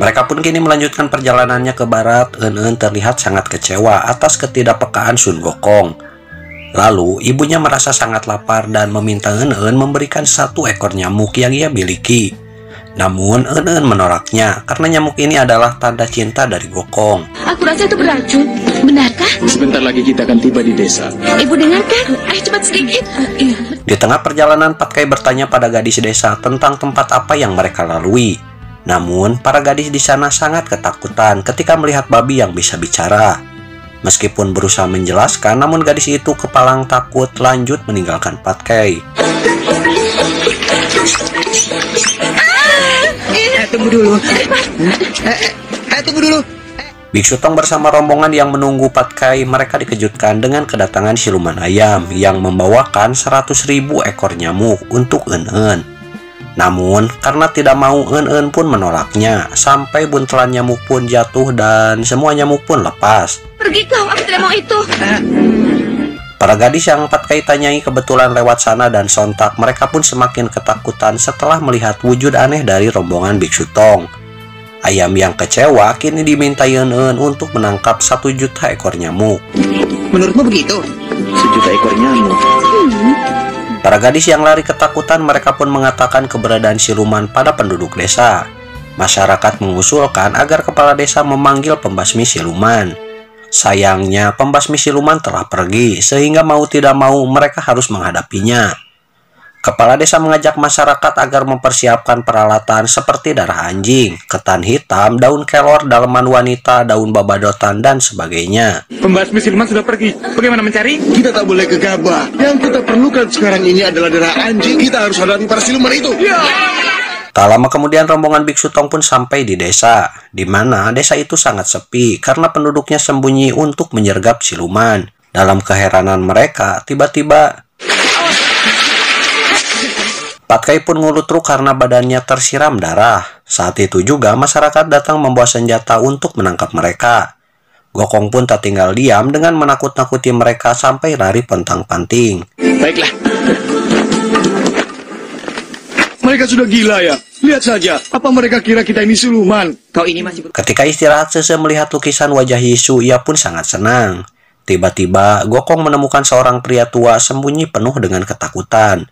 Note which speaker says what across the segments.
Speaker 1: Mereka pun kini melanjutkan perjalanannya ke barat. Eun terlihat sangat kecewa atas ketidakpekaan Sun Gokong. Lalu ibunya merasa sangat lapar dan meminta Eun memberikan 1 ekor nyamuk yang ia miliki. Namun Eun menolaknya karena nyamuk ini adalah tanda cinta dari Gokong.
Speaker 2: Aku rasa itu beracun, benarkah?
Speaker 3: Sebentar lagi kita akan tiba di desa.
Speaker 2: Ibu dengarkan, ayo cepat sedikit.
Speaker 1: Di tengah perjalanan, Patkai bertanya pada gadis desa tentang tempat apa yang mereka lalui. Namun, para gadis di sana sangat ketakutan ketika melihat babi yang bisa bicara. Meskipun berusaha menjelaskan, namun gadis itu kepalang takut lanjut meninggalkan Patkai.
Speaker 3: Tunggu dulu. Tunggu dulu.
Speaker 1: Biksu Tong bersama rombongan yang menunggu Patkai, mereka dikejutkan dengan kedatangan siluman ayam yang membawakan 100.000 ekor nyamuk untuk Eun. Namun, karena tidak mau, Eun pun menolaknya, sampai buntelan nyamuk pun jatuh dan semua nyamuk pun lepas.
Speaker 2: Pergi kau, aku tidak mau itu.
Speaker 1: Para gadis yang Patkai tanyai kebetulan lewat sana dan sontak mereka pun semakin ketakutan setelah melihat wujud aneh dari rombongan Biksu Tong. Ayam yang kecewa kini diminta Eun untuk menangkap 1 juta ekor nyamuk.
Speaker 3: Menurutmu begitu? 1 juta ekor nyamuk.
Speaker 1: Para gadis yang lari ketakutan mereka pun mengatakan keberadaan siluman pada penduduk desa. Masyarakat mengusulkan agar kepala desa memanggil pembasmi siluman. Sayangnya pembasmi siluman telah pergi sehingga mau tidak mau mereka harus menghadapinya. Kepala desa mengajak masyarakat agar mempersiapkan peralatan seperti darah anjing, ketan hitam, daun kelor, daleman wanita, daun babadotan, dan sebagainya.
Speaker 3: Pembasmi siluman sudah pergi. Bagaimana mencari?
Speaker 4: Kita tak boleh gegabah. Yang kita perlukan sekarang ini adalah darah anjing. Kita harus hadapi para siluman itu.
Speaker 1: Tak lama kemudian rombongan Biksu Tong pun sampai di desa, di mana desa itu sangat sepi karena penduduknya sembunyi untuk menyergap siluman. Dalam keheranan mereka, tiba-tiba Patkai pun ngulutruk karena badannya tersiram darah. Saat itu juga masyarakat datang membawa senjata untuk menangkap mereka. Gokong pun tak tinggal diam dengan menakut-nakuti mereka sampai lari pontang-panting.
Speaker 3: Baiklah.
Speaker 4: Mereka sudah gila ya. Lihat saja, apa mereka kira kita ini siluman?
Speaker 3: Kau ini masih
Speaker 1: Ketika istirahat, Sese melihat lukisan wajah Yisu, ia pun sangat senang. Tiba-tiba, Gokong menemukan seorang pria tua sembunyi penuh dengan ketakutan.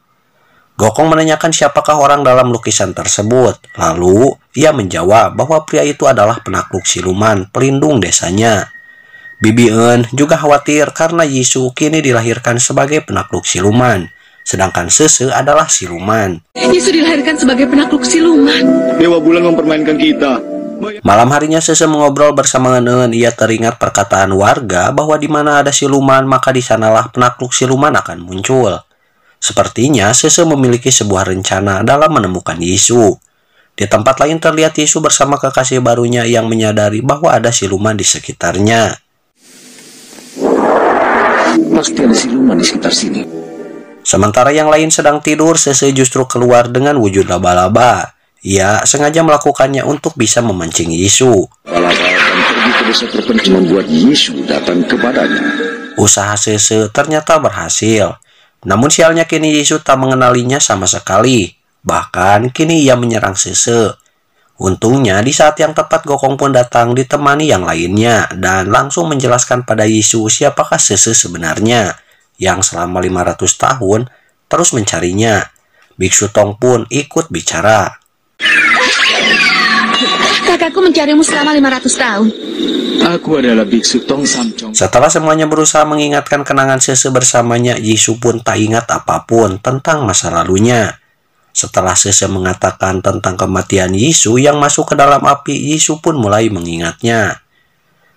Speaker 1: Gokong menanyakan siapakah orang dalam lukisan tersebut. Lalu, ia menjawab bahwa pria itu adalah penakluk siluman, pelindung desanya. Bibi Eun juga khawatir karena Yisu kini dilahirkan sebagai penakluk siluman, sedangkan Sese adalah siluman.
Speaker 2: Yisu dilahirkan sebagai penakluk siluman.
Speaker 4: Dewa Bulan mempermainkan kita.
Speaker 1: Malam harinya Sese mengobrol bersama Eun. Ia teringat perkataan warga bahwa di mana ada siluman, maka di sanalah penakluk siluman akan muncul. Sepertinya Sese memiliki sebuah rencana dalam menemukan Yisu. Di tempat lain terlihat Yisu bersama kekasih barunya yang menyadari bahwa ada siluman di sekitarnya.
Speaker 4: Pasti ada siluman di sekitar sini.
Speaker 1: Sementara yang lain sedang tidur, Sese justru keluar dengan wujud laba-laba. Ia sengaja melakukannya untuk bisa memancing Yisu.
Speaker 4: Laba akan pergi ke desa terpencil membuat Yisu datang kepadanya.
Speaker 1: Usaha Sese ternyata berhasil. Namun sialnya kini Yisu tak mengenalinya sama sekali. Bahkan kini ia menyerang Sese. Untungnya di saat yang tepat Gokong pun datang ditemani yang lainnya dan langsung menjelaskan pada Yisu siapakah Sese sebenarnya yang selama 500 tahun terus mencarinya. Biksu Tong pun ikut bicara.
Speaker 2: Kakakku mencarimu selama 500 tahun.
Speaker 3: Aku adalah Biksu Tong Samcong.
Speaker 1: Setelah semuanya berusaha mengingatkan kenangan Sese bersamanya, Yisu pun tak ingat apapun tentang masa lalunya. Setelah Sese mengatakan tentang kematian Yisu yang masuk ke dalam api, Yisu pun mulai mengingatnya.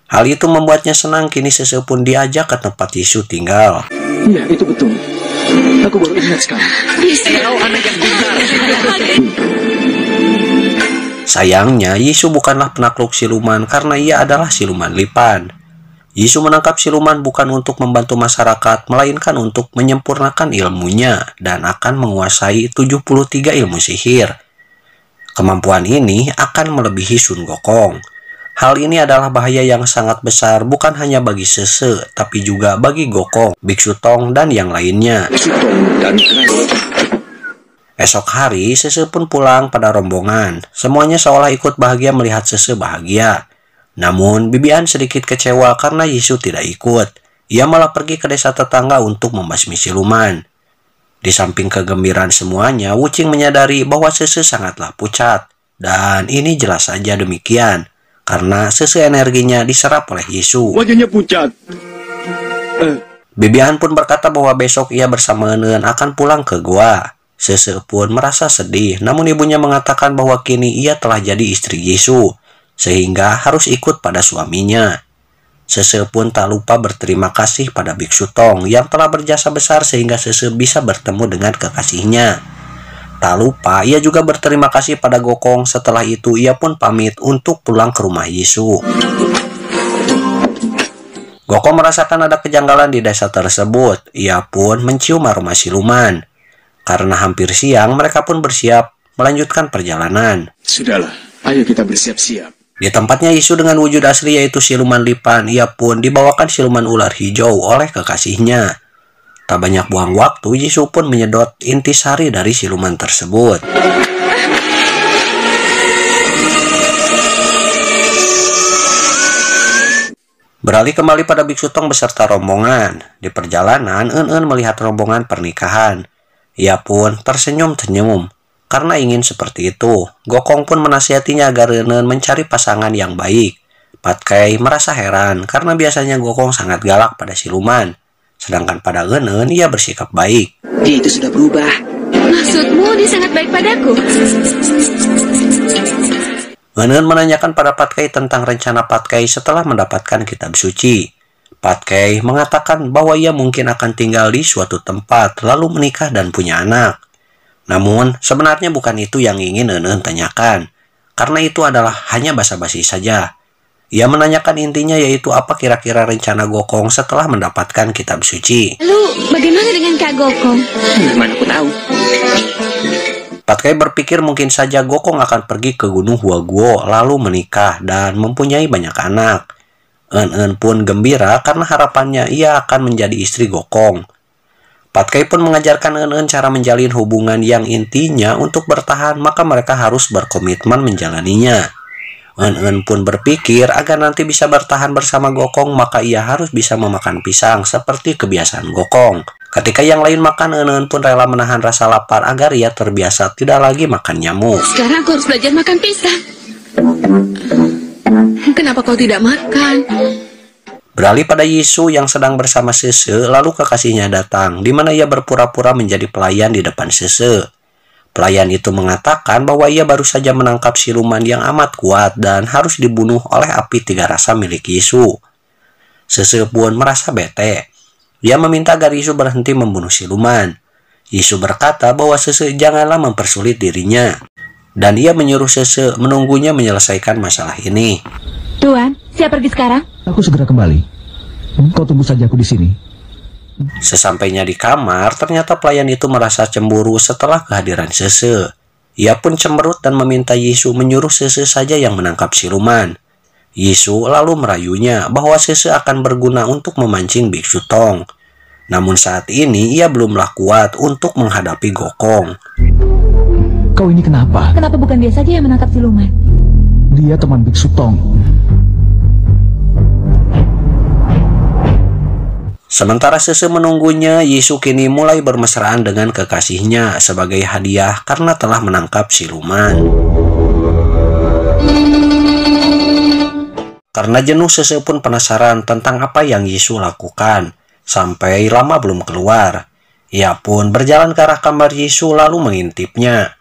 Speaker 1: Hal itu membuatnya senang. Kini Sese pun diajak ke tempat Yisu tinggal.
Speaker 3: Iya, itu betul. Aku baru ingat sekarang. Kau anak yang pintar.
Speaker 1: Sayangnya, Yisu bukanlah penakluk siluman karena ia adalah siluman lipan. Yisu menangkap siluman bukan untuk membantu masyarakat, melainkan untuk menyempurnakan ilmunya dan akan menguasai 73 ilmu sihir. Kemampuan ini akan melebihi Sun Gokong. Hal ini adalah bahaya yang sangat besar bukan hanya bagi Sese, tapi juga bagi Gokong, Biksu Tong, dan yang lainnya. Esok hari, Sese pun pulang pada rombongan. Semuanya seolah ikut bahagia melihat Sese bahagia. Namun, Bibian sedikit kecewa karena Yisu tidak ikut. Ia malah pergi ke desa tetangga untuk membasmi siluman. Di samping kegembiraan semuanya, Wuching menyadari bahwa Sese sangatlah pucat. Dan ini jelas saja demikian, karena Sese energinya diserap oleh Yisu.
Speaker 3: Wajahnya pucat.
Speaker 1: Bibian pun berkata bahwa besok ia bersama Eun akan pulang ke gua. Sese pun merasa sedih, namun ibunya mengatakan bahwa kini ia telah jadi istri Yisu, sehingga harus ikut pada suaminya. Sese pun tak lupa berterima kasih pada Biksu Tong yang telah berjasa besar sehingga Sese bisa bertemu dengan kekasihnya. Tak lupa ia juga berterima kasih pada Gokong. Setelah itu ia pun pamit untuk pulang ke rumah Yisu. Gokong merasakan ada kejanggalan di desa tersebut. Ia pun mencium aroma siluman. Karena hampir siang, mereka pun bersiap melanjutkan perjalanan.
Speaker 3: Sudahlah, ayo kita bersiap-siap.
Speaker 1: Di tempatnya Yisu dengan wujud asli yaitu siluman lipan, ia pun dibawakan siluman ular hijau oleh kekasihnya. Tak banyak buang waktu, Yisu pun menyedot intisari dari siluman tersebut. Beralih kembali pada Biksu Tong beserta rombongan. Di perjalanan, Eun melihat rombongan pernikahan. Ia pun tersenyum-senyum. Karena ingin seperti itu, Gokong pun menasihatinya agar Eun mencari pasangan yang baik. Patkai merasa heran karena biasanya Gokong sangat galak pada siluman. Sedangkan pada Eun ia bersikap baik.
Speaker 5: Dia itu sudah berubah.
Speaker 2: Maksudmu dia sangat baik padaku?
Speaker 1: Eun menanyakan pada Patkai tentang rencana Patkai setelah mendapatkan kitab suci. Patkai mengatakan bahwa ia mungkin akan tinggal di suatu tempat, lalu menikah dan punya anak. Namun, sebenarnya bukan itu yang ingin Eun tanyakan, karena itu adalah hanya basa-basi saja. Ia menanyakan intinya yaitu apa kira-kira rencana Gokong setelah mendapatkan kitab suci.
Speaker 2: Lalu, bagaimana dengan Kak Gokong?
Speaker 5: Mana aku tahu.
Speaker 1: Patkai berpikir mungkin saja Gokong akan pergi ke Gunung Huaguo, lalu menikah dan mempunyai banyak anak. Eun pun gembira karena harapannya ia akan menjadi istri Gokong. Patkai pun mengajarkan Eun cara menjalin hubungan yang intinya untuk bertahan maka mereka harus berkomitmen menjalaninya. Eun pun berpikir agar nanti bisa bertahan bersama Gokong maka ia harus bisa memakan pisang seperti kebiasaan Gokong. Ketika yang lain makan, Eun pun rela menahan rasa lapar agar ia terbiasa tidak lagi makan nyamuk.
Speaker 2: Sekarang aku harus belajar makan pisang. Kenapa kau tidak makan?
Speaker 1: Beralih pada Yisu yang sedang bersama Sese, lalu kekasihnya datang, di mana ia berpura-pura menjadi pelayan di depan Sese. Pelayan itu mengatakan bahwa ia baru saja menangkap siluman yang amat kuat dan harus dibunuh oleh api tiga rasa milik Yisu. Sese pun merasa bete. Ia meminta agar Yisu berhenti membunuh siluman. Yisu berkata bahwa Sese janganlah mempersulit dirinya. Dan ia menyuruh Sese menunggunya menyelesaikan masalah ini.
Speaker 2: Tuan, siap pergi sekarang?
Speaker 3: Aku segera kembali. Kau tunggu saja aku di sini.
Speaker 1: Sesampainya di kamar, ternyata pelayan itu merasa cemburu setelah kehadiran Sese. Ia pun cemberut dan meminta Yisu menyuruh Sese saja yang menangkap siluman. Yisu lalu merayunya bahwa Sese akan berguna untuk memancing Biksu Tong. Namun saat ini ia belumlah kuat untuk menghadapi Gokong.
Speaker 3: Kau ini kenapa?
Speaker 2: Kenapa bukan dia saja yang menangkap siluman?
Speaker 3: Dia teman Biksu Tong.
Speaker 1: Sementara Sese menunggunya, Yisu kini mulai bermesraan dengan kekasihnya sebagai hadiah karena telah menangkap siluman. Karena jenuh, Sese pun penasaran tentang apa yang Yisu lakukan. Sampai lama belum keluar. Ia pun berjalan ke arah kamar Yisu lalu mengintipnya.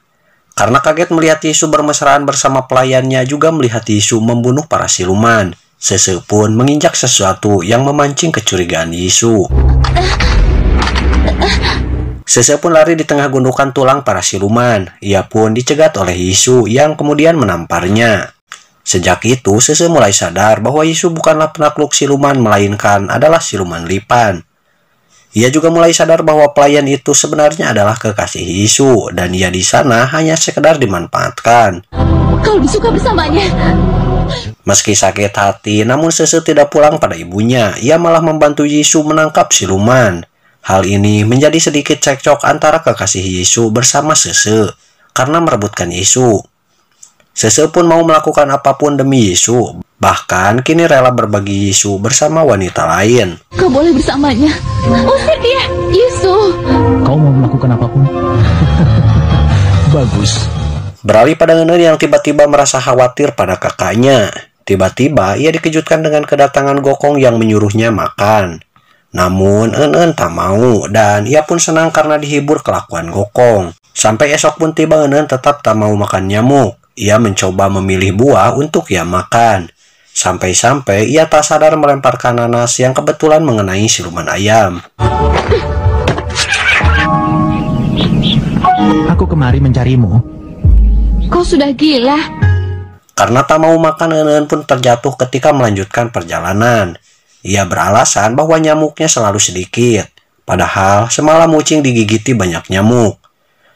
Speaker 1: Karena kaget melihat Yisu bermesraan bersama pelayannya juga melihat Yisu membunuh para siluman. Sese pun menginjak sesuatu yang memancing kecurigaan Yisu. Sese pun lari di tengah gundukan tulang para siluman. Ia pun dicegat oleh Yisu yang kemudian menamparnya. Sejak itu, Sese mulai sadar bahwa Yisu bukanlah penakluk siluman melainkan adalah siluman lipan. Ia juga mulai sadar bahwa pelayan itu sebenarnya adalah kekasih Yisu dan ia di sana hanya sekedar dimanfaatkan.
Speaker 2: Kau lebih suka bersamanya.
Speaker 1: Meski sakit hati, namun Sese tidak pulang pada ibunya. Ia malah membantu Yisu menangkap siluman. Hal ini menjadi sedikit cekcok antara kekasih Yisu bersama Sese karena merebutkan Yisu. Sese pun mau melakukan apapun demi Yisu, bahkan kini rela berbagi Yisu bersama wanita lain.
Speaker 2: Kau boleh bersamanya. Usir dia, Yisu.
Speaker 3: Kau mau melakukan apapun? Bagus.
Speaker 1: Beralih pada Enen yang tiba-tiba merasa khawatir pada kakaknya. Tiba-tiba ia dikejutkan dengan kedatangan Gokong yang menyuruhnya makan. Namun Enen tak mau dan ia pun senang karena dihibur kelakuan Gokong. Sampai esok pun tiba Enen tetap tak mau makan nyamuk. Ia mencoba memilih buah untuk ia makan. Sampai-sampai ia tak sadar melemparkan nanas yang kebetulan mengenai siluman ayam.
Speaker 3: Aku kemari mencarimu.
Speaker 2: Kau sudah gila.
Speaker 1: Karena tak mau makan, Enen pun terjatuh ketika melanjutkan perjalanan. Ia beralasan bahwa nyamuknya selalu sedikit. Padahal semalam Wuching digigiti banyak nyamuk.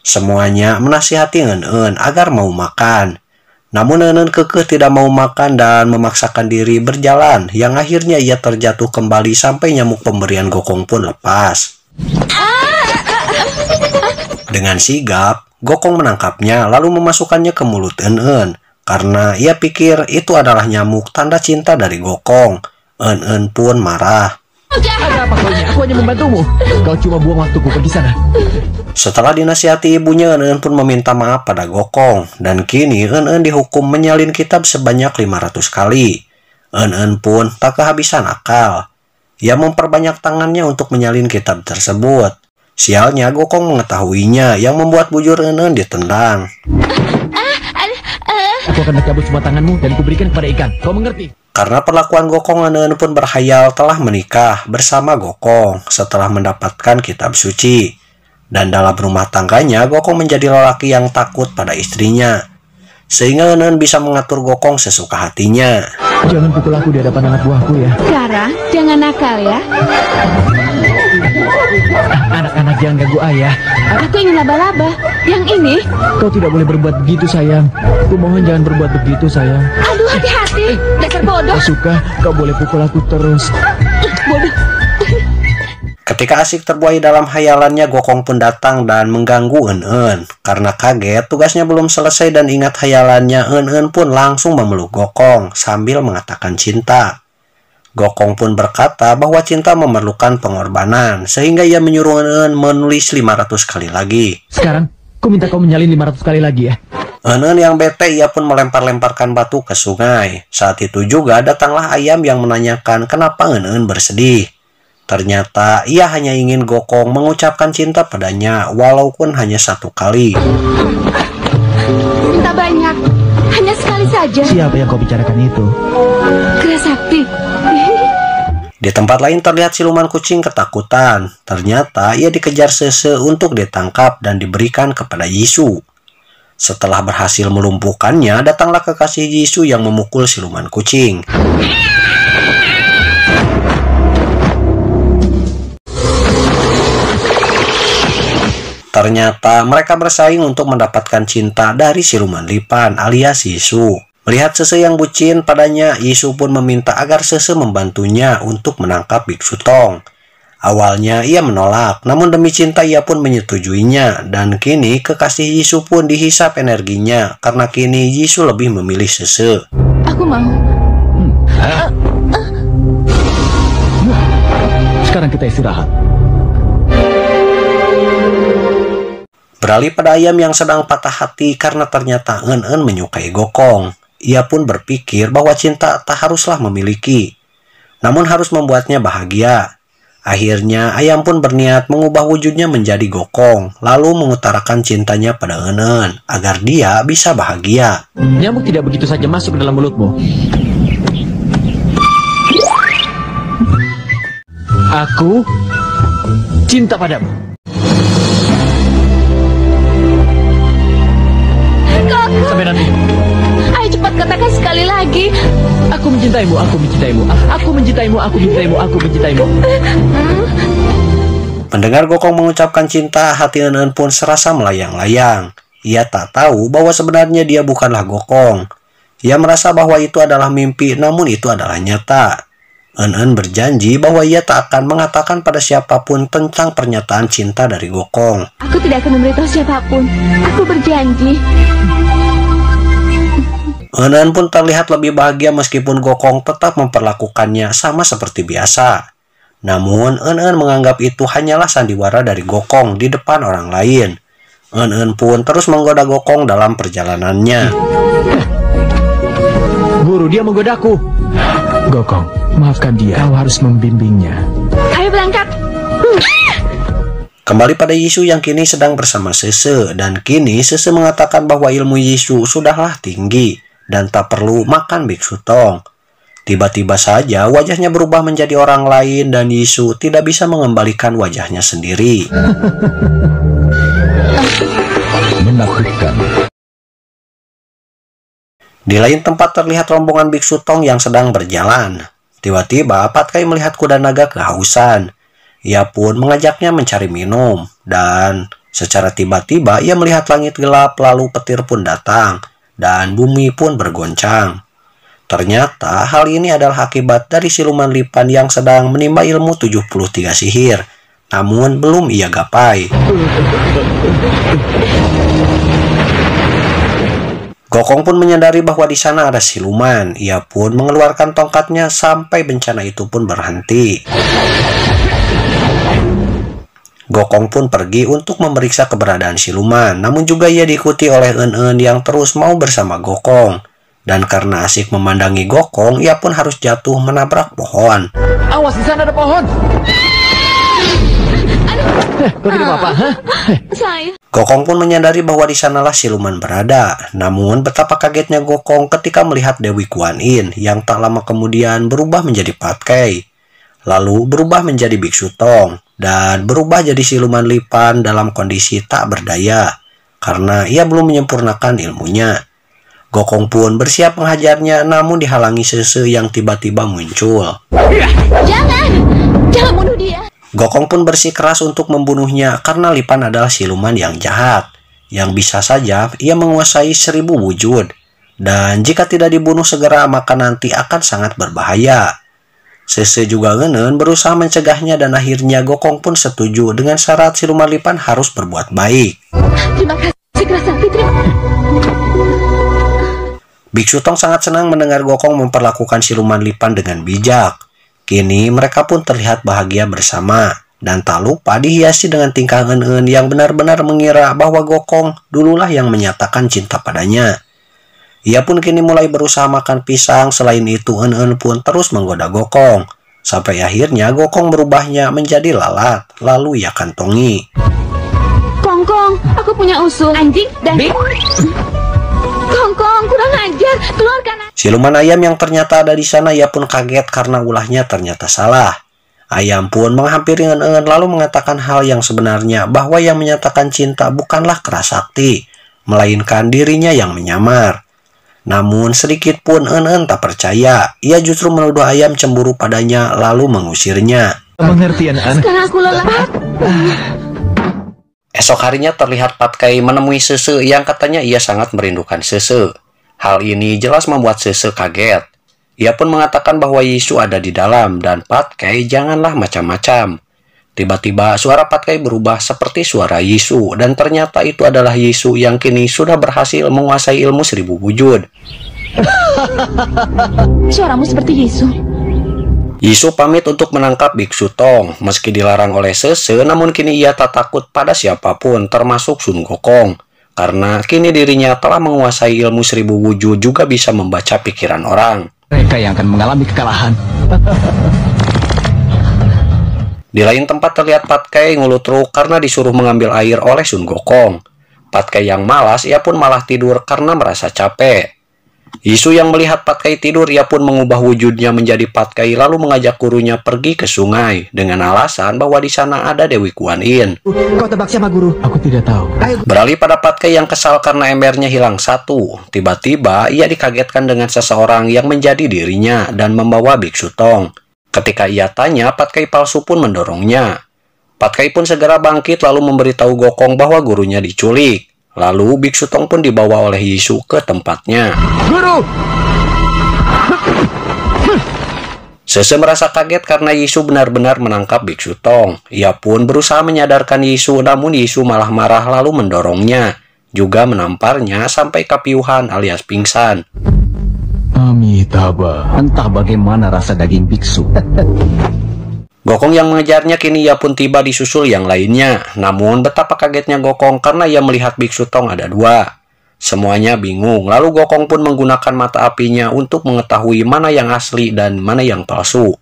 Speaker 1: Semuanya menasihati Enen agar mau makan. Namun Enen kekeh tidak mau makan dan memaksakan diri berjalan, yang akhirnya ia terjatuh kembali sampai nyamuk pemberian Gokong pun lepas. Dengan sigap, Gokong menangkapnya lalu memasukkannya ke mulut Enen karena ia pikir itu adalah nyamuk tanda cinta dari Gokong. Enen pun marah.
Speaker 3: Ada apa kau ini? Aku hanya membantumu. Kau cuma buang waktuku, pergi sana.
Speaker 1: Setelah dinasihati ibunya, Enen pun meminta maaf pada Gokong. Dan kini Enen dihukum menyalin kitab sebanyak 500 kali. Enen pun tak kehabisan akal. Ia memperbanyak tangannya untuk menyalin kitab tersebut. Sialnya Gokong mengetahuinya yang membuat bujur Enen ditendang.
Speaker 3: Aku akan mencabut semua tanganmu dan kuberikan kepada ikan. Kau mengerti?
Speaker 1: Karena perlakuan Gokong, Enen pun berhayal telah menikah bersama Gokong setelah mendapatkan kitab suci. Dan dalam rumah tangganya, Gokong menjadi lelaki yang takut pada istrinya. Sehingga Enen bisa mengatur Gokong sesuka hatinya.
Speaker 3: Jangan pukul aku di hadapan anak buahku ya.
Speaker 2: Sekarang jangan nakal ya.
Speaker 3: Anak-anak jangan ganggu ayah.
Speaker 2: Aku ingin laba-laba. Yang ini.
Speaker 3: Kau tidak boleh berbuat begitu sayang. Ku mohon jangan berbuat begitu sayang.
Speaker 2: Aduh, hati-hati. Dasar bodoh.
Speaker 3: Kau suka, kau boleh pukul aku terus.
Speaker 2: Bodoh.
Speaker 1: Ketika asik terbuai dalam hayalannya, Gokong pun datang dan mengganggu Enen. Karena kaget, tugasnya belum selesai dan ingat hayalannya, Enen pun langsung memeluk Gokong sambil mengatakan cinta. Gokong pun berkata bahwa cinta memerlukan pengorbanan, sehingga ia menyuruh Enen menulis 500 kali lagi.
Speaker 3: Sekarang, ku minta kau menyalin 500 kali lagi ya.
Speaker 1: Enen yang bete, ia pun melempar-lemparkan batu ke sungai. Saat itu juga datanglah ayam yang menanyakan kenapa Enen bersedih. Ternyata ia hanya ingin Gokong mengucapkan cinta padanya walaupun hanya 1 kali.
Speaker 2: Minta banyak. Hanya sekali saja.
Speaker 3: Siapa yang kau bicarakan itu?
Speaker 2: Kerasakti.
Speaker 1: Di tempat lain terlihat siluman kucing ketakutan. Ternyata ia dikejar Sese untuk ditangkap dan diberikan kepada Yisu. Setelah berhasil melumpuhkannya, datanglah kekasih Yisu yang memukul siluman kucing. Ternyata mereka bersaing untuk mendapatkan cinta dari siluman lipan alias Yisu. Melihat Sese yang bucin padanya, Yisu pun meminta agar Sese membantunya untuk menangkap Biksu Tong. Awalnya ia menolak, namun demi cinta ia pun menyetujuinya. Dan kini kekasih Yisu pun dihisap energinya karena kini Yisu lebih memilih Sese.
Speaker 2: Aku mau.
Speaker 3: Sekarang kita istirahat.
Speaker 1: Beralih pada ayam yang sedang patah hati karena ternyata Enen menyukai Gokong. Ia pun berpikir bahwa cinta tak haruslah memiliki, namun harus membuatnya bahagia. Akhirnya ayam pun berniat mengubah wujudnya menjadi Gokong, lalu mengutarakan cintanya pada Enen agar dia bisa bahagia.
Speaker 3: Nyamuk tidak begitu saja masuk ke dalam mulutmu. Aku cinta padamu. Sampai nanti.
Speaker 2: Ayo cepat katakan sekali lagi.
Speaker 3: Aku mencintaimu, aku mencintaimu. Aku mencintaimu, aku mencintaimu, aku mencintaimu.
Speaker 1: Mendengar Gokong mengucapkan cinta, hati Enen pun serasa melayang-layang. Ia tak tahu bahwa sebenarnya dia bukanlah Gokong. Ia merasa bahwa itu adalah mimpi, namun itu adalah nyata. En berjanji bahwa ia tak akan mengatakan pada siapapun tentang pernyataan cinta dari Gokong.
Speaker 2: Aku tidak akan memberitahu siapapun. Aku berjanji.
Speaker 1: En pun terlihat lebih bahagia meskipun Gokong tetap memperlakukannya sama seperti biasa. Namun En menganggap itu hanyalah sandiwara dari Gokong di depan orang lain. En pun terus menggoda Gokong dalam perjalanannya.
Speaker 3: Guru, dia menggodaku. Gokong, maafkan dia. Kau harus membimbingnya.
Speaker 2: Ayo berangkat.
Speaker 1: Kembali pada Yisu yang kini sedang bersama Sese, dan kini Sese mengatakan bahwa ilmu Yisu sudahlah tinggi dan tak perlu makan biksu tong. Tiba-tiba saja wajahnya berubah menjadi orang lain dan Yisu tidak bisa mengembalikan wajahnya sendiri.
Speaker 3: Menakutkan.
Speaker 1: Di lain tempat terlihat rombongan biksu tong yang sedang berjalan. Tiba-tiba Patkai melihat kuda naga kehausan. Ia pun mengajaknya mencari minum, dan secara tiba-tiba ia melihat langit gelap, lalu petir pun datang dan bumi pun bergoncang. Ternyata hal ini adalah akibat dari siluman Lipan yang sedang menimba ilmu 73 sihir, namun belum ia gapai. Gokong pun menyadari bahwa di sana ada siluman. Ia pun mengeluarkan tongkatnya sampai bencana itu pun berhenti. Gokong pun pergi untuk memeriksa keberadaan siluman, namun juga ia diikuti oleh En yang terus mau bersama Gokong. Dan karena asik memandangi Gokong, ia pun harus jatuh menabrak pohon.
Speaker 3: Awas, di sana ada pohon. Kau tidak apa-apa, ha?
Speaker 2: Saya.
Speaker 1: Gokong pun menyadari bahwa di sanalah siluman berada. Namun betapa kagetnya Gokong ketika melihat Dewi Kuan Yin yang tak lama kemudian berubah menjadi Patkai, lalu berubah menjadi biksu tong, dan berubah jadi siluman Lipan dalam kondisi tak berdaya karena ia belum menyempurnakan ilmunya. Gokong pun bersiap menghajarnya, namun dihalangi Sese yang tiba-tiba muncul.
Speaker 2: Jangan bunuh dia.
Speaker 1: Gokong pun bersikeras untuk membunuhnya karena Lipan adalah siluman yang jahat, yang bisa saja ia menguasai 1000 wujud. Dan jika tidak dibunuh segera maka nanti akan sangat berbahaya. Sese juga ngenen berusaha mencegahnya dan akhirnya Gokong pun setuju dengan syarat siluman Lipan harus berbuat baik.
Speaker 2: Terima kasih Kerasakti.
Speaker 1: Biksu Tong sangat senang mendengar Gokong memperlakukan siluman Lipan dengan bijak. Kini mereka pun terlihat bahagia bersama, dan tak lupa dihiasi dengan tingkah En yang benar-benar mengira bahwa Gokong dululah yang menyatakan cinta padanya. Ia pun kini mulai berusaha makan pisang. Selain itu En pun terus menggoda Gokong, sampai akhirnya Gokong berubahnya menjadi lalat, lalu ia kantongi.
Speaker 2: Kongkong, aku punya usul. Anjing dan... Kongkong, kurang ajar, keluarkan.
Speaker 1: Siluman ayam yang ternyata ada di sana ia pun kaget karena ulahnya ternyata salah. Ayam pun menghampiri En lalu mengatakan hal yang sebenarnya, bahwa yang menyatakan cinta bukanlah Kerasakti, melainkan dirinya yang menyamar. Namun sedikit pun En tak percaya. Ia justru menuduh ayam cemburu padanya lalu mengusirnya.
Speaker 3: Mengerti, En.
Speaker 2: Sekarang aku lelah.
Speaker 1: Esok harinya terlihat Patkai menemui Sese yang katanya ia sangat merindukan Sese. Hal ini jelas membuat Sese kaget. Ia pun mengatakan bahwa Yisu ada di dalam dan Patkai janganlah macam-macam. Tiba-tiba suara Patkai berubah seperti suara Yisu dan ternyata itu adalah Yisu yang kini sudah berhasil menguasai ilmu 1000 wujud.
Speaker 2: Suaramu seperti Yisu.
Speaker 1: Yisu pamit untuk menangkap Biksu Tong. Meski dilarang oleh Sese, namun kini ia tak takut pada siapapun, termasuk Sun Gokong. Karena kini dirinya telah menguasai ilmu 1000 wujud, juga bisa membaca pikiran orang.
Speaker 3: Mereka yang akan mengalami kekalahan.
Speaker 1: Di lain tempat terlihat Patkai ngulut truk karena disuruh mengambil air oleh Sun Gokong. Patkai yang malas, ia pun malah tidur karena merasa capek. Yisu yang melihat Patkai tidur, ia pun mengubah wujudnya menjadi Patkai lalu mengajak gurunya pergi ke sungai dengan alasan bahwa di sana ada Dewi Kuan Yin.
Speaker 3: Kau tebak siapa, Guru? Aku tidak tahu.
Speaker 1: Beralih pada Patkai yang kesal karena embernya hilang satu. Tiba-tiba ia dikagetkan dengan seseorang yang menjadi dirinya dan membawa Biksu Tong. Ketika ia tanya, Patkai palsu pun mendorongnya. Patkai pun segera bangkit lalu memberitahu Gokong bahwa gurunya diculik. Lalu Biksu Tong pun dibawa oleh Yisu ke tempatnya.
Speaker 3: Guru!
Speaker 1: Sese merasa kaget karena Yisu benar-benar menangkap Biksu Tong. Ia pun berusaha menyadarkan Yisu, namun Yisu malah marah lalu mendorongnya, juga menamparnya sampai kepiuhan alias pingsan.
Speaker 3: Amitabha, entah bagaimana rasa daging biksu.
Speaker 1: Gokong yang mengejarnya kini ia pun tiba disusul yang lainnya. Namun betapa kagetnya Gokong karena ia melihat Biksu Tong ada dua. Semuanya bingung, lalu Gokong pun menggunakan mata apinya untuk mengetahui mana yang asli dan mana yang palsu.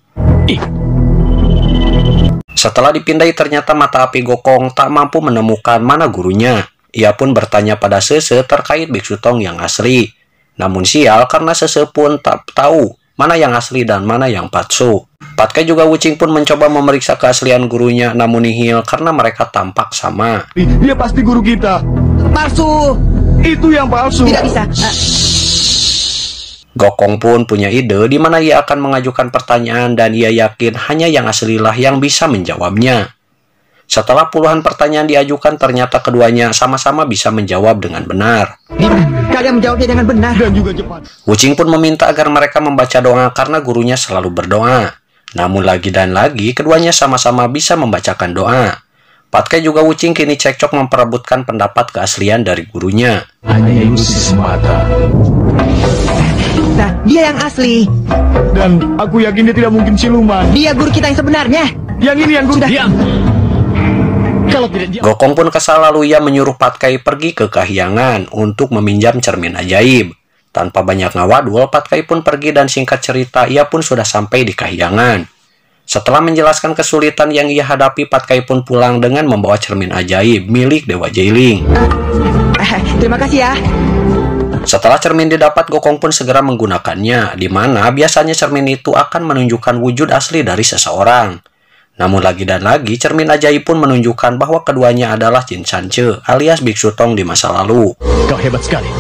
Speaker 1: Setelah dipindai ternyata mata api Gokong tak mampu menemukan mana gurunya. Ia pun bertanya pada Sese terkait Biksu Tong yang asli. Namun sial karena Sese pun tak tahu mana yang asli dan mana yang palsu. Patkai juga Wuching pun mencoba memeriksa keaslian gurunya, namun nihil karena mereka tampak sama.
Speaker 4: Dia pasti guru kita.
Speaker 5: Palsu.
Speaker 4: Itu yang palsu.
Speaker 5: Tidak bisa.
Speaker 1: Gokong pun punya ide di mana ia akan mengajukan pertanyaan dan ia yakin hanya yang aslilah yang bisa menjawabnya. Setelah puluhan pertanyaan diajukan, ternyata keduanya sama-sama bisa menjawab dengan benar.
Speaker 5: Kalian menjawabnya dengan benar.
Speaker 4: Dan juga cepat.
Speaker 1: Wuching pun meminta agar mereka membaca doa karena gurunya selalu berdoa. Namun lagi dan lagi, keduanya sama-sama bisa membacakan doa. Patkai juga Wuching kini cekcok memperebutkan pendapat keaslian dari gurunya.
Speaker 3: Hanya ilusi semata.
Speaker 5: Nah, dia yang asli.
Speaker 4: Dan aku yakin dia tidak mungkin siluman.
Speaker 5: Dia guru kita yang sebenarnya.
Speaker 4: Yang ini yang guru.
Speaker 3: Diam. Kalau tidak diam.
Speaker 1: Gokong pun kesal lalu ia menyuruh Patkai pergi ke kahyangan untuk meminjam cermin ajaib. Tanpa banyak ngawadul, Patkai pun pergi dan singkat cerita ia pun sudah sampai di kahyangan. Setelah menjelaskan kesulitan yang ia hadapi, Patkai pun pulang dengan membawa cermin ajaib milik Dewa Jailing.
Speaker 5: Terima kasih ya.
Speaker 1: Setelah cermin didapat, Gokong pun segera menggunakannya, di mana biasanya cermin itu akan menunjukkan wujud asli dari seseorang. Namun lagi dan lagi, cermin ajaib pun menunjukkan bahwa keduanya adalah Jin Sanche alias Biksu Tong di masa lalu.
Speaker 3: Kau hebat sekali.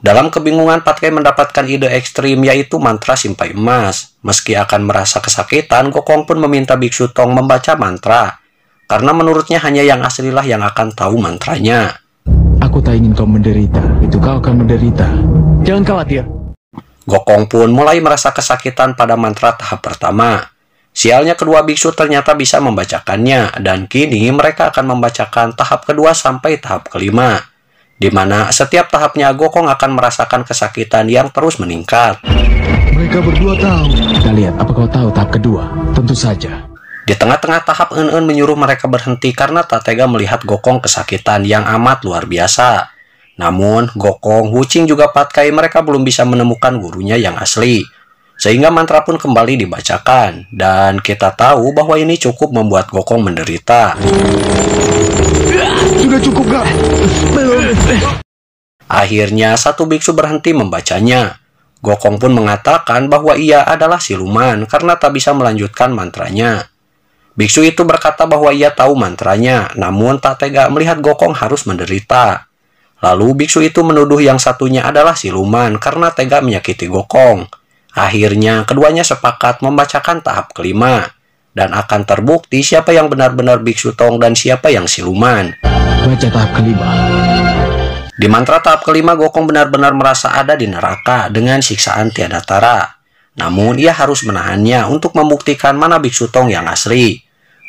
Speaker 1: Dalam kebingungan, Patkai mendapatkan ide ekstrim yaitu mantra simpai emas. Meski akan merasa kesakitan, Gokong pun meminta Biksu Tong membaca mantra, karena menurutnya hanya yang aslilah yang akan tahu mantranya.
Speaker 3: Aku tak ingin kau menderita. Itu kau akan menderita. Jangan khawatir.
Speaker 1: Gokong pun mulai merasa kesakitan pada mantra tahap pertama. Sialnya kedua biksu ternyata bisa membacakannya, dan kini mereka akan membacakan tahap kedua sampai tahap kelima, di mana setiap tahapnya Gokong akan merasakan kesakitan yang terus meningkat.
Speaker 4: Mereka berdua tahu.
Speaker 3: Kita lihat apa kau tahu tahap kedua. Tentu saja.
Speaker 1: Di tengah-tengah tahap, En-En menyuruh mereka berhenti karena tak tega melihat Gokong kesakitan yang amat luar biasa. Namun, Gokong, Wuching juga Patkai mereka belum bisa menemukan gurunya yang asli. Sehingga mantra pun kembali dibacakan, dan kita tahu bahwa ini cukup membuat Gokong menderita.
Speaker 4: Sudah cukup gak?
Speaker 5: Belum.
Speaker 1: Akhirnya satu biksu berhenti membacanya. Gokong pun mengatakan bahwa ia adalah siluman karena tak bisa melanjutkan mantranya. Biksu itu berkata bahwa ia tahu mantranya, namun tak tega melihat Gokong harus menderita. Lalu biksu itu menuduh yang satunya adalah siluman karena tega menyakiti Gokong. Akhirnya keduanya sepakat membacakan tahap kelima, dan akan terbukti siapa yang benar-benar Biksu Tong dan siapa yang siluman.
Speaker 3: Baca tahap kelima.
Speaker 1: Di mantra tahap kelima, Gokong benar-benar merasa ada di neraka dengan siksaan tiada tara. Namun ia harus menahannya untuk membuktikan mana Biksu Tong yang asli.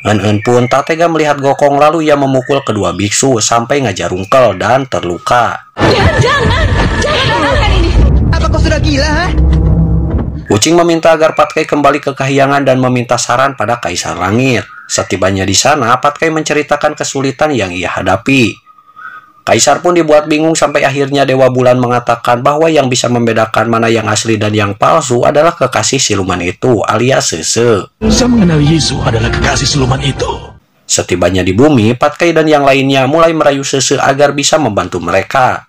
Speaker 1: En-En pun tak tega melihat Gokong, lalu ia memukul kedua biksu sampai ngajarungkel dan terluka.
Speaker 2: Jangan lakukan ini.
Speaker 5: Apa kau sudah gila, ha?
Speaker 1: Wuching meminta agar Patkai kembali ke kahyangan dan meminta saran pada Kaisar Langit. Setibanya di sana, Patkai menceritakan kesulitan yang ia hadapi. Kaisar pun dibuat bingung sampai akhirnya Dewa Bulan mengatakan bahwa yang bisa membedakan mana yang asli dan yang palsu adalah kekasih siluman itu alias Sese.
Speaker 3: Saya mengenal Yesu adalah kekasih siluman itu.
Speaker 1: Setibanya di bumi, Patkai dan yang lainnya mulai merayu Sese agar bisa membantu mereka.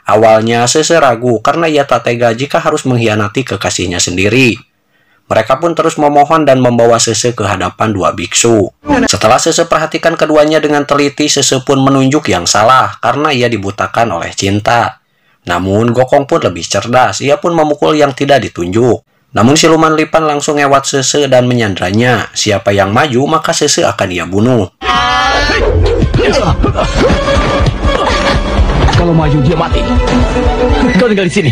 Speaker 1: Awalnya Sese ragu karena ia tak tega jika harus mengkhianati kekasihnya sendiri. Mereka pun terus memohon dan membawa Sese ke hadapan dua biksu. Setelah Sese perhatikan keduanya dengan teliti, Sese pun menunjuk yang salah karena ia dibutakan oleh cinta. Namun Gokong pun lebih cerdas, ia pun memukul yang tidak ditunjuk. Namun siluman Lipan langsung ngewat Sese dan menyandranya. Siapa yang maju maka Sese akan ia bunuh.
Speaker 3: Kalau maju dia mati. Kau tinggal di sini.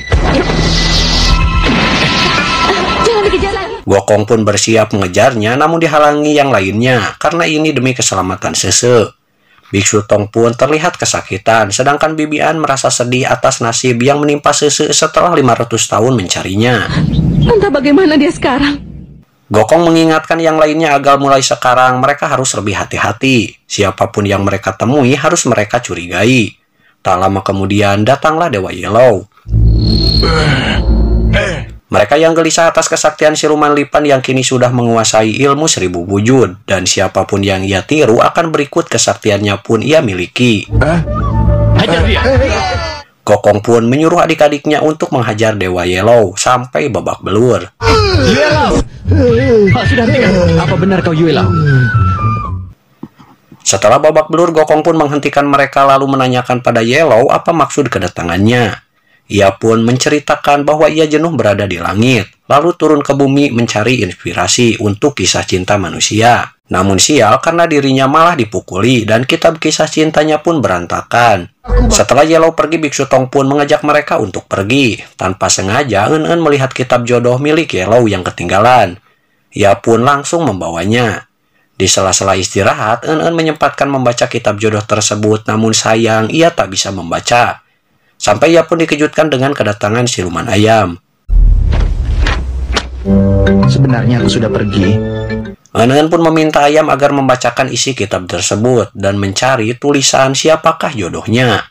Speaker 2: Jangan dikejar lagi.
Speaker 1: Gokong pun bersiap mengejarnya, namun dihalangi yang lainnya karena ini demi keselamatan Sese. Biksu Tong pun terlihat kesakitan, sedangkan Bibi An merasa sedih atas nasib yang menimpa Sese setelah 500 tahun mencarinya.
Speaker 2: Entah bagaimana dia sekarang.
Speaker 1: Gokong mengingatkan yang lainnya agar mulai sekarang mereka harus lebih hati-hati. Siapapun yang mereka temui harus mereka curigai. Tak lama kemudian datanglah Dewa Yellow. Mereka yang gelisah atas kesaktian siluman Lipan yang kini sudah menguasai ilmu 1000 wujud. Dan siapapun yang ia tiru akan berikut kesaktiannya pun ia miliki.
Speaker 3: Hajar dia.
Speaker 1: Gokong pun menyuruh adik-adiknya untuk menghajar Dewa Yellow sampai babak belur.
Speaker 3: Yellow. Sudah hentikan. Apa benar kau Yellow?
Speaker 1: Setelah babak belur, Gokong pun menghentikan mereka lalu menanyakan pada Yellow apa maksud kedatangannya. Ia pun menceritakan bahwa ia jenuh berada di langit, lalu turun ke bumi mencari inspirasi untuk kisah cinta manusia. Namun sial karena dirinya malah dipukuli dan kitab kisah cintanya pun berantakan. Setelah Yellow pergi, Biksu Tong pun mengajak mereka untuk pergi. Tanpa sengaja, En melihat kitab jodoh milik Yellow yang ketinggalan. Ia pun langsung membawanya. Di sela-sela istirahat, En menyempatkan membaca kitab jodoh tersebut, namun sayang ia tak bisa membaca. Sampai ia pun dikejutkan dengan kedatangan siluman ayam.
Speaker 5: Sebenarnya aku sudah pergi.
Speaker 1: En pun meminta ayam agar membacakan isi kitab tersebut dan mencari tulisan siapakah jodohnya.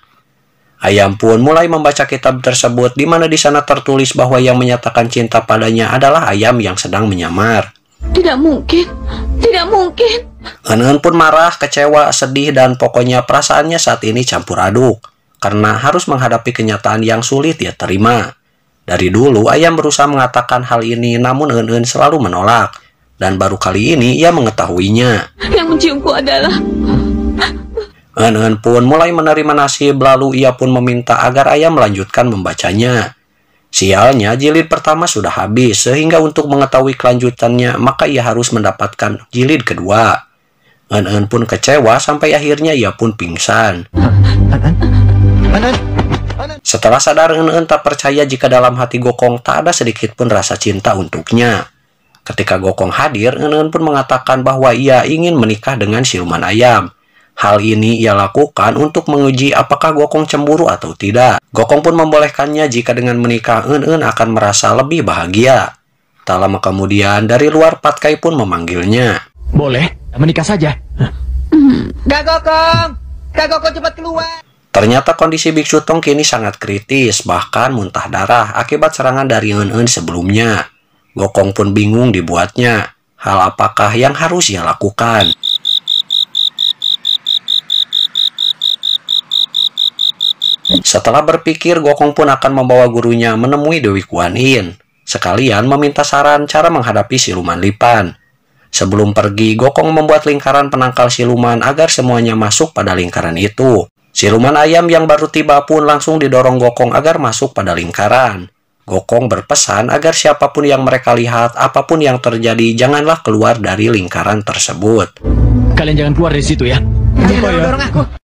Speaker 1: Ayam pun mulai membaca kitab tersebut, di mana di sana tertulis bahwa yang menyatakan cinta padanya adalah ayam yang sedang menyamar.
Speaker 2: Tidak mungkin. Tidak mungkin.
Speaker 1: En pun marah, kecewa, sedih, dan pokoknya perasaannya saat ini campur aduk. Karena harus menghadapi kenyataan yang sulit ia terima. Dari dulu, ayam berusaha mengatakan hal ini, namun En selalu menolak. Dan baru kali ini ia mengetahuinya.
Speaker 2: Yang menciumku adalah...
Speaker 1: En pun mulai menerima nasib, lalu ia pun meminta agar ayam melanjutkan membacanya. Sialnya, jilid pertama sudah habis, sehingga untuk mengetahui kelanjutannya, maka ia harus mendapatkan jilid kedua. En pun kecewa, sampai akhirnya ia pun pingsan. Setelah sadar, En tak percaya jika dalam hati Gokong tak ada sedikit pun rasa cinta untuknya. Ketika Gokong hadir, En pun mengatakan bahwa ia ingin menikah dengan siluman ayam. Hal ini ia lakukan untuk menguji apakah Gokong cemburu atau tidak. Gokong pun membolehkannya jika dengan menikah En akan merasa lebih bahagia. Tak lama kemudian dari luar Patkai pun memanggilnya.
Speaker 3: Boleh, menikah saja.
Speaker 5: Kak Gokong! Kak Gokong cepat keluar!
Speaker 1: Ternyata kondisi Biksu Tong kini sangat kritis, bahkan muntah darah akibat serangan dari En sebelumnya. Gokong pun bingung dibuatnya. Hal apakah yang harus ia lakukan? Setelah berpikir, Gokong pun akan membawa gurunya menemui Dewi Kuan Yin. Sekalian meminta saran cara menghadapi siluman Lipan. Sebelum pergi, Gokong membuat lingkaran penangkal siluman agar semuanya masuk pada lingkaran itu. Siluman ayam yang baru tiba pun langsung didorong Gokong agar masuk pada lingkaran. Gokong berpesan agar siapapun yang mereka lihat, apapun yang terjadi, janganlah keluar dari lingkaran tersebut.
Speaker 3: Kalian jangan keluar dari situ ya.
Speaker 5: Dorong aku.